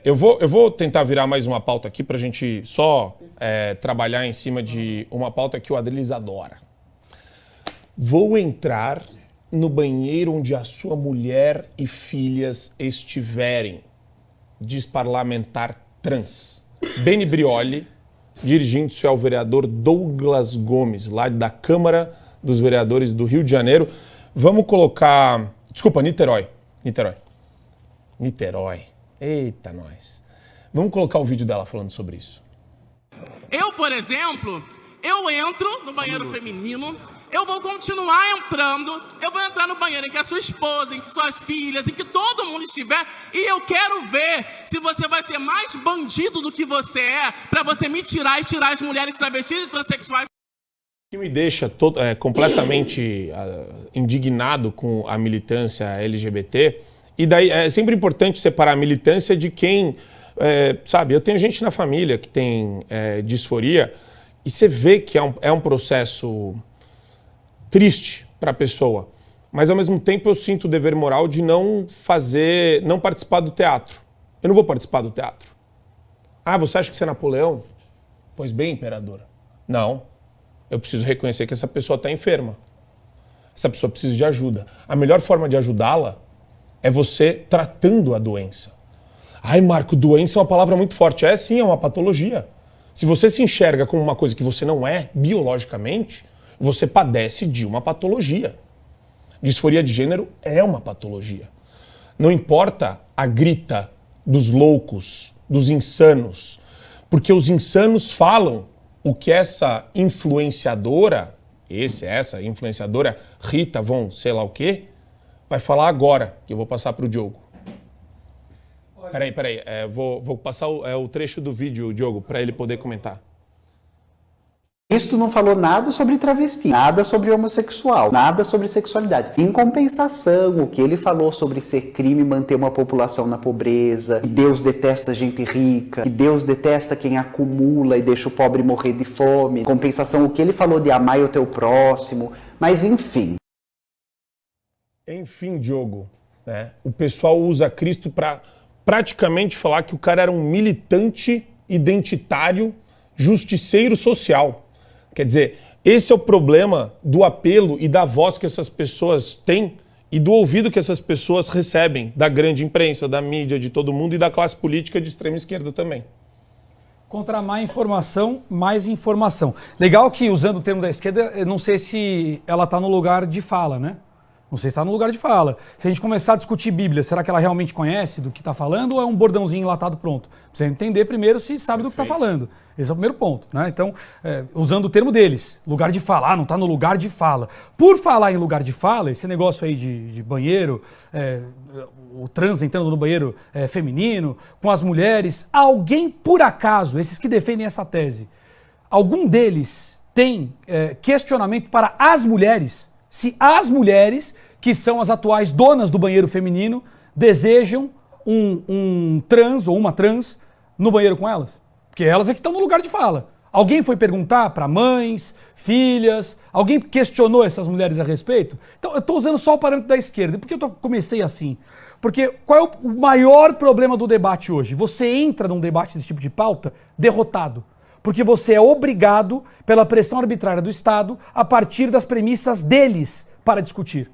Eu vou tentar virar mais uma pauta aqui pra gente só trabalhar em cima de uma pauta que o Adriles adora. Vou entrar no banheiro onde a sua mulher e filhas estiverem, diz parlamentar trans. Beni Brioli, dirigindo-se ao vereador Douglas Gomes, lá da Câmara dos Vereadores do Rio de Janeiro. Vamos colocar... Desculpa, Niterói. Eita, nós. Vamos colocar o vídeo dela falando sobre isso. Eu, por exemplo, eu entro no banheiro feminino, eu vou continuar entrando, eu vou entrar no banheiro em que a sua esposa, em que suas filhas, em que todo mundo estiver, e eu quero ver se você vai ser mais bandido do que você é, pra você me tirar e tirar as mulheres travestis e transexuais. O que me deixa completamente indignado com a militância LGBT, e daí é sempre importante separar a militância de quem, sabe, eu tenho gente na família que tem disforia, e você vê que é um processo triste para a pessoa, mas ao mesmo tempo eu sinto o dever moral de não participar do teatro. Eu não vou participar do teatro. Ah, você acha que você é Napoleão? Pois bem, imperadora. Não. Eu preciso reconhecer que essa pessoa está enferma. Essa pessoa precisa de ajuda. A melhor forma de ajudá-la é você tratando a doença. Ai, Marco, doença é uma palavra muito forte. É sim, é uma patologia. Se você se enxerga como uma coisa que você não é, biologicamente, você padece de uma patologia. Disforia de gênero é uma patologia. Não importa a grita dos loucos, dos insanos, porque os insanos falam o que essa influenciadora, essa influenciadora Rita Von sei lá o quê, vai falar agora, que eu vou passar para o Diogo. Peraí, vou passar o trecho do vídeo, Diogo, para ele poder comentar. Cristo não falou nada sobre travesti, nada sobre homossexual, nada sobre sexualidade. Em compensação, o que ele falou sobre ser crime manter uma população na pobreza, que Deus detesta gente rica, que Deus detesta quem acumula e deixa o pobre morrer de fome. Em compensação, o que ele falou de amar o teu próximo, mas enfim. Enfim, Diogo, né? O pessoal usa Cristo para praticamente falar que o cara era um militante identitário, justiceiro social. Quer dizer, esse é o problema do apelo e da voz que essas pessoas têm e do ouvido que essas pessoas recebem da grande imprensa, da mídia, de todo mundo e da classe política de extrema esquerda também. Contra a má informação, mais informação. Legal que, usando o termo da esquerda, eu não sei se ela está no lugar de fala, né? Não sei se está no lugar de fala. Se a gente começar a discutir Bíblia, será que ela realmente conhece do que está falando ou é um bordãozinho enlatado pronto? Precisa entender primeiro se sabe do que está falando. Esse é o primeiro ponto, né? Então, usando o termo deles, lugar de fala, não está no lugar de fala. Por falar em lugar de fala, esse negócio aí de banheiro, o trans entrando no banheiro feminino, com as mulheres, alguém por acaso, esses que defendem essa tese, algum deles tem questionamento para as mulheres? Se as mulheres, que são as atuais donas do banheiro feminino, desejam um trans ou uma trans no banheiro com elas? Porque elas é que estão no lugar de fala. Alguém foi perguntar para mães, filhas, alguém questionou essas mulheres a respeito? Então eu estou usando só o parâmetro da esquerda. Por que eu comecei assim? Porque qual é o maior problema do debate hoje? Você entra num debate desse tipo de pauta derrotado. Porque você é obrigado, pela pressão arbitrária do Estado, a partir das premissas deles para discutir.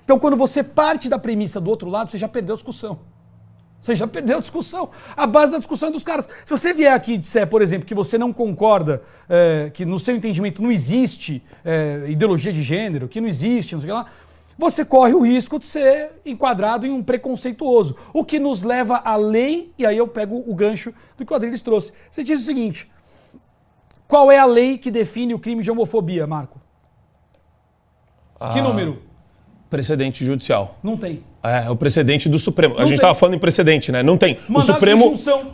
Então, quando você parte da premissa do outro lado, você já perdeu a discussão. Você já perdeu a discussão. A base da discussão é dos caras. Se você vier aqui e disser, por exemplo, que você não concorda, que no seu entendimento não existe ideologia de gênero, que não existe, não sei o que lá, você corre o risco de ser enquadrado em um preconceituoso. O que nos leva à lei, e aí eu pego o gancho do que o Adriles trouxe. Você diz o seguinte, qual é a lei que define o crime de homofobia, Marco? Que número? Precedente judicial. Não tem. É o precedente do Supremo. Não a gente estava falando em precedente, né? Não tem.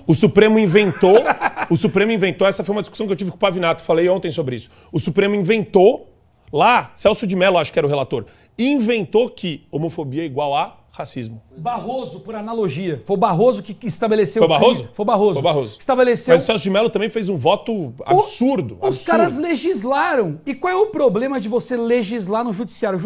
O Supremo inventou, essa foi uma discussão que eu tive com o Pavinato, falei ontem sobre isso. O Supremo inventou, lá, Celso de Mello, acho que era o relator, inventou que homofobia é igual a racismo. Barroso, por analogia. Foi o Barroso que estabeleceu... Foi Barroso? Foi Barroso. Foi Barroso. Que estabeleceu... Mas o Celso de Mello também fez um voto absurdo. Os caras legislaram. E qual é o problema de você legislar no judiciário? O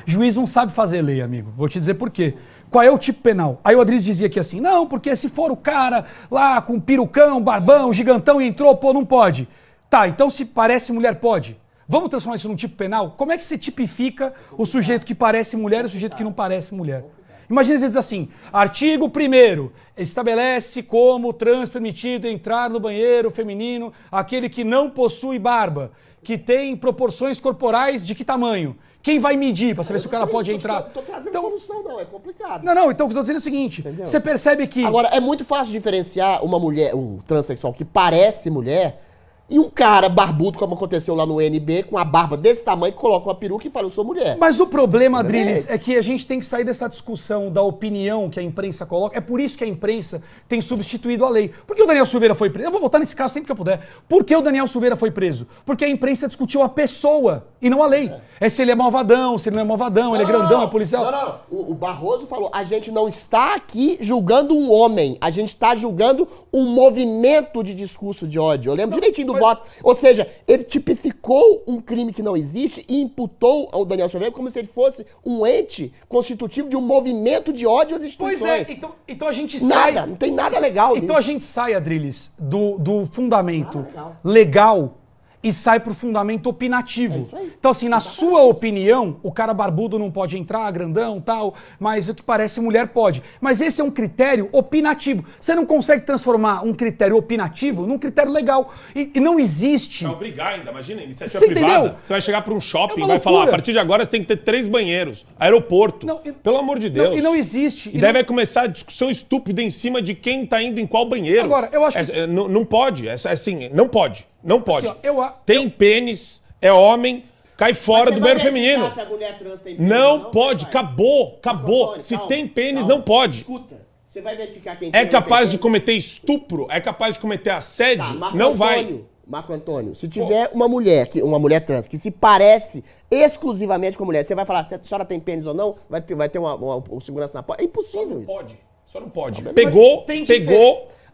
juiz não sabe fazer lei, amigo. Vou te dizer por quê. qual é o tipo penal? Aí o Adriles dizia aqui assim, não, porque se for o cara lá com perucão, barbão, gigantão e entrou, pô, não pode. Tá, então se parece mulher, pode. Vamos transformar isso num tipo penal? Como é que se tipifica o sujeito que parece mulher e o sujeito que não parece mulher? Imagina às vezes assim, artigo 1º, estabelece como trans permitido entrar no banheiro feminino aquele que não possui barba, que tem proporções corporais de que tamanho? Quem vai medir para saber se o cara pode entrar? Tô trazendo Então, solução, não, é complicado. não, então o que eu tô dizendo é o seguinte, Entendeu? você percebe que... Agora, é muito fácil diferenciar uma mulher, um transexual que parece mulher, e um cara barbudo, como aconteceu lá no NB, com a barba desse tamanho, que coloca uma peruca e fala, eu sou mulher. Mas o problema, Adriles, é que a gente tem que sair dessa discussão da opinião que a imprensa coloca. É por isso que a imprensa tem substituído a lei. Por que o Daniel Silveira foi preso? Eu vou votar nesse caso sempre que eu puder. Por que o Daniel Silveira foi preso? Porque a imprensa discutiu a pessoa e não a lei. É se ele é malvadão, se ele não é malvadão, ele é grandão, é policial. Não. O Barroso falou, a gente não está aqui julgando um homem, a gente está julgando um movimento de discurso de ódio. Eu lembro direitinho do voto. Ou seja, ele tipificou um crime que não existe e imputou ao Daniel Silveira como se ele fosse um ente constitutivo de um movimento de ódio às instituições. Pois é, então a gente sai... Nada, não tem nada legal Então nisso. a gente sai, Adriles, do fundamento legal. legal e sai pro fundamento opinativo. isso aí. Então assim, na sua opinião, o cara barbudo não pode entrar, grandão, tal, mas o que parece mulher pode. Mas esse é um critério opinativo. Você não consegue transformar um critério opinativo num critério legal. E não existe... Não obrigar ainda, imagina, iniciativa Você privada. entendeu? Você vai chegar para um shopping É e uma vai falar, loucura. a partir de agora você tem que ter 3 banheiros. Aeroporto. Não, Pelo amor de Deus. E não existe. E daí vai começar a discussão estúpida em cima de quem tá indo em qual banheiro. Agora, eu acho que- não pode. É assim, não pode. Não pode. Assim, ó, Tem pênis, é homem, cai fora do banheiro feminino. Se a mulher trans tem pênis Não ou pode. Vai. Acabou. Antônio, Se calma, tem pênis, calma. não pode. Escuta, você vai verificar quem tem É ou não tem capaz de pênis? cometer estupro? É capaz de cometer assédio? Tá, Marco não Antônio, vai. Marco Antônio, se tiver uma mulher trans que se parece exclusivamente com mulher, você vai falar se a senhora tem pênis ou não? Vai ter um segurança na porta? É impossível isso. Pode. Só não pode. Mas Pegou, tem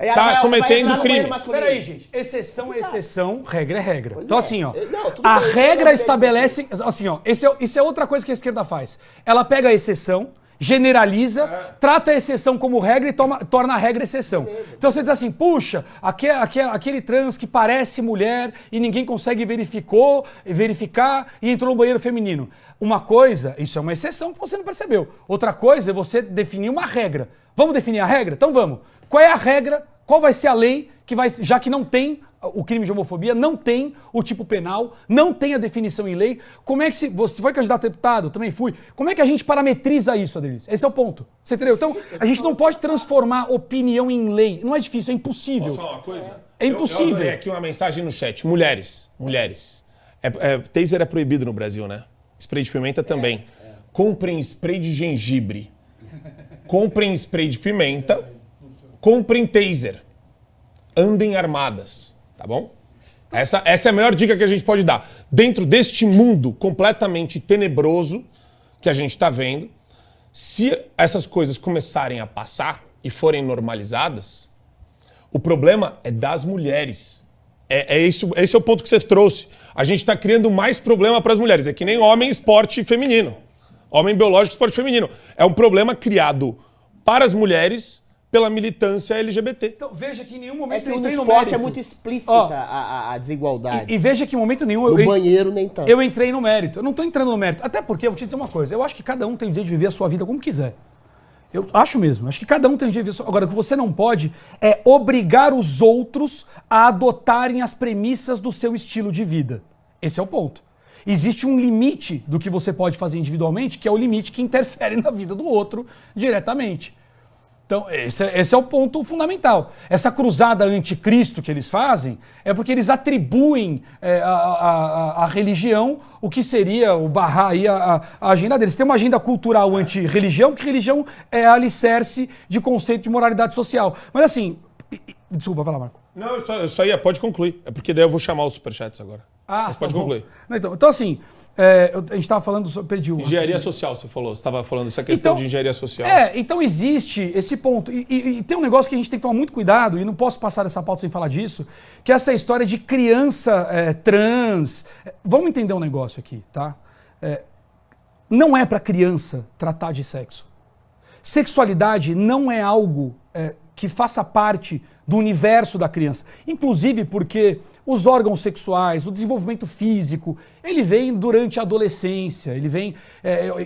Aí ela tá vai cometendo entrar no banheiro crime. masculino. Peraí, gente. Exceção é exceção, regra é regra. Pois Então, é. assim, ó. Não, tudo a bem, regra eu estabelece. Assim, ó. Isso é outra coisa que a esquerda faz. Ela pega a exceção, generaliza, trata a exceção como regra e torna a regra exceção. Então você diz assim, puxa, aquele trans que parece mulher e ninguém consegue verificar e entrou no banheiro feminino. Uma coisa, isso é uma exceção que você não percebeu. Outra coisa é você definir uma regra. Vamos definir a regra? Então vamos. Qual é a regra? Qual vai ser a lei que vai, já que não tem o crime de homofobia, não tem o tipo penal, não tem a definição em lei, como é que você foi candidato a deputado, eu também fui, como é que a gente parametriza isso, Adriles? Esse é o ponto. Você entendeu? Então, a gente não pode transformar opinião em lei. Não é difícil, é impossível. Posso falar uma coisa? É impossível. Eu adorei aqui uma mensagem no chat. Mulheres. Taser é proibido no Brasil, né? Spray de pimenta também. Comprem spray de gengibre. Comprem spray de pimenta. Comprem taser. Andem armadas. Tá bom? Essa é a melhor dica que a gente pode dar. Dentro deste mundo completamente tenebroso que a gente está vendo, se essas coisas começarem a passar e forem normalizadas, o problema é das mulheres. Esse é o ponto que você trouxe. A gente está criando mais problema para as mulheres. É que nem homem, esporte feminino. Homem biológico, esporte feminino. É um problema criado para as mulheres pela militância LGBT. Então, veja que em nenhum É momento que eu no entrei no esporte mérito. é muito explícita Ó, a desigualdade. E veja que em momento nenhum No banheiro, nem tanto. eu entrei no mérito. Eu não estou entrando no mérito. Até porque, eu vou te dizer uma coisa, eu acho que cada um tem o direito de viver a sua vida como quiser. Eu acho mesmo. Acho que cada um tem o direito de viver a sua... Agora, o que você não pode é obrigar os outros a adotarem as premissas do seu estilo de vida. Esse é o ponto. Existe um limite do que você pode fazer individualmente, que é o limite que interfere na vida do outro diretamente. Então, esse é o ponto fundamental. Essa cruzada anticristo que eles fazem é porque eles atribuem à religião o que seria o barrar aí a agenda deles. Tem uma agenda cultural anti-religião, porque religião é alicerce de conceito de moralidade social. Mas assim, desculpa, vai lá, Marco. Não, eu só ia, pode concluir. É porque daí eu vou chamar os superchats agora. Mas pode tá bom. concluir. Não, então assim, a gente estava falando sobre... Perdi o Engenharia raciocínio. social, você falou. Você estava falando dessa questão de engenharia social. Então existe esse ponto. E tem um negócio que a gente tem que tomar muito cuidado, e não posso passar essa pauta sem falar disso, que é essa história de criança trans. Vamos entender um negócio aqui, tá? Não é para criança tratar de sexo. Sexualidade não é algo que faça parte do universo da criança. Inclusive porque os órgãos sexuais, o desenvolvimento físico, ele vem durante a adolescência, ele vem...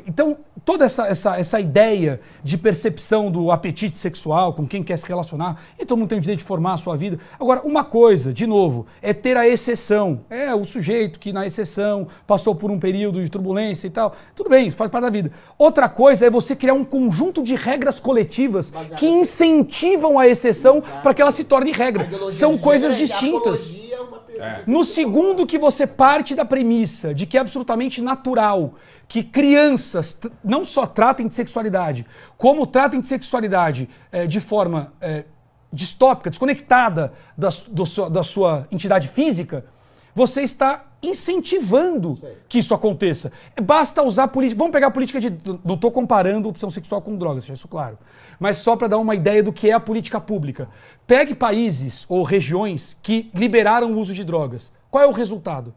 então, toda essa ideia de percepção do apetite sexual, com quem quer se relacionar, e todo mundo tem o direito de formar a sua vida. Agora, uma coisa, de novo, é ter a exceção. É o sujeito que na exceção passou por um período de turbulência e tal. Tudo bem, isso faz parte da vida. Outra coisa é você criar um conjunto de regras coletivas que incentivam a exceção para que ela se torne regra. São coisas distintas. No segundo que você parte da premissa de que é absolutamente natural que crianças não só tratem de sexualidade, como tratem de sexualidade de forma distópica, desconectada da sua entidade física, você está incentivando que isso aconteça. Basta usar política. Vamos pegar a política de... Não estou comparando opção sexual com drogas, deixa isso claro. Mas só para dar uma ideia do que é a política pública. Pegue países ou regiões que liberaram o uso de drogas. Qual é o resultado?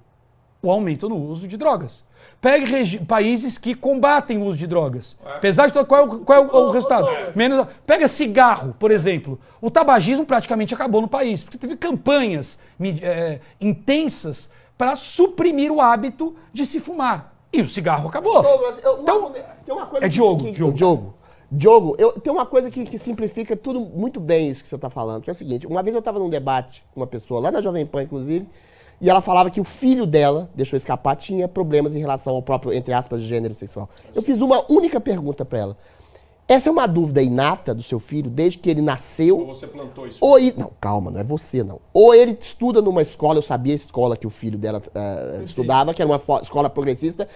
O aumento no uso de drogas. Pegue países que combatem o uso de drogas. Apesar de tudo, qual é o resultado? Menos. Pega cigarro, por exemplo. O tabagismo praticamente acabou no país, porque teve campanhas intensas para suprimir o hábito de se fumar. E o cigarro acabou. Douglas, Então, tem uma coisa Diogo. Tem uma coisa que simplifica tudo muito bem isso que você está falando, que é o seguinte. Uma vez eu estava num debate com uma pessoa, lá na Jovem Pan, inclusive, e ela falava que o filho dela, deixou escapar, tinha problemas em relação ao próprio, entre aspas, gênero sexual. Eu fiz uma única pergunta para ela. Essa é uma dúvida inata do seu filho, desde que ele nasceu? Ou você plantou isso? Não, calma, não é você, não. Ou ele estuda numa escola, eu sabia a escola que o filho dela estudava, que era uma escola progressista,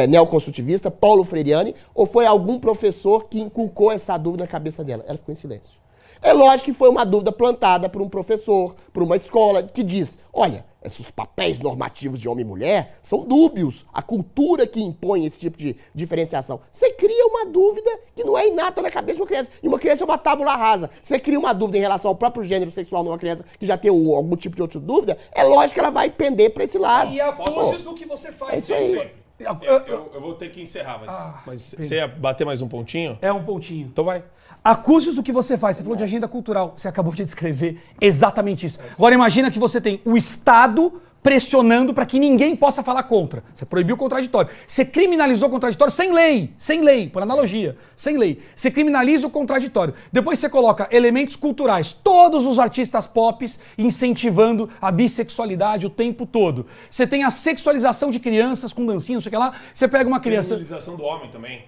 neoconstrutivista, Paulo Freiriani, ou foi algum professor que inculcou essa dúvida na cabeça dela? Ela ficou em silêncio. É lógico que foi uma dúvida plantada por um professor, por uma escola, que diz, olha, esses papéis normativos de homem e mulher são dúbios. A cultura que impõe esse tipo de diferenciação. Você cria uma dúvida que não é inata na cabeça de uma criança. E uma criança é uma tábula rasa. Você cria uma dúvida em relação ao próprio gênero sexual numa criança que já tem algum tipo de outra dúvida, é lógico que ela vai pender para esse lado. E acuse do que você faz. É isso aí. Eu vou ter que encerrar, mas você ia bater mais um pontinho? É um pontinho. Então vai. Acuse-os do que você faz. Você falou de agenda cultural. Você acabou de descrever exatamente isso. Agora imagina que você tem o Estado pressionando para que ninguém possa falar contra. Você proibiu o contraditório. Você criminalizou o contraditório sem lei, por analogia, sem lei. Você criminaliza o contraditório. Depois você coloca elementos culturais, todos os artistas pop incentivando a bissexualidade o tempo todo. Você tem a sexualização de crianças com dancinha, não sei o que lá. Você pega uma criança... Criminalização do homem também.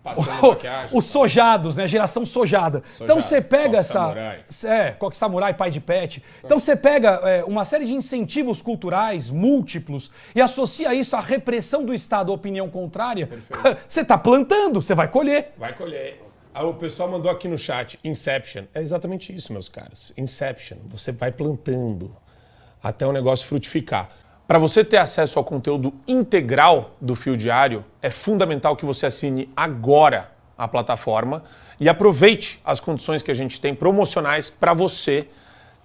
Passando maquiagem. Os sojados, né? Geração sojada. Então você pega Coque Samurai. Coque Samurai, pai de pet. Então você pega uma série de incentivos culturais múltiplos e associa isso à repressão do Estado à opinião contrária. Você está plantando, você vai colher. Vai colher. O pessoal mandou aqui no chat, Inception. É exatamente isso, meus caras. Inception. Você vai plantando até o negócio frutificar. Para você ter acesso ao conteúdo integral do Fio Diário, é fundamental que você assine agora a plataforma e aproveite as condições que a gente tem promocionais para você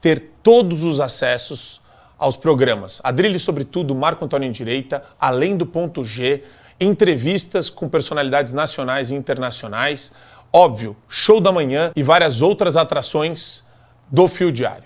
ter todos os acessos aos programas Adrilho sobre Tudo, Marco Antônio em Direita, Além do Ponto G, entrevistas com personalidades nacionais e internacionais, óbvio, Show da Manhã e várias outras atrações do Fio Diário.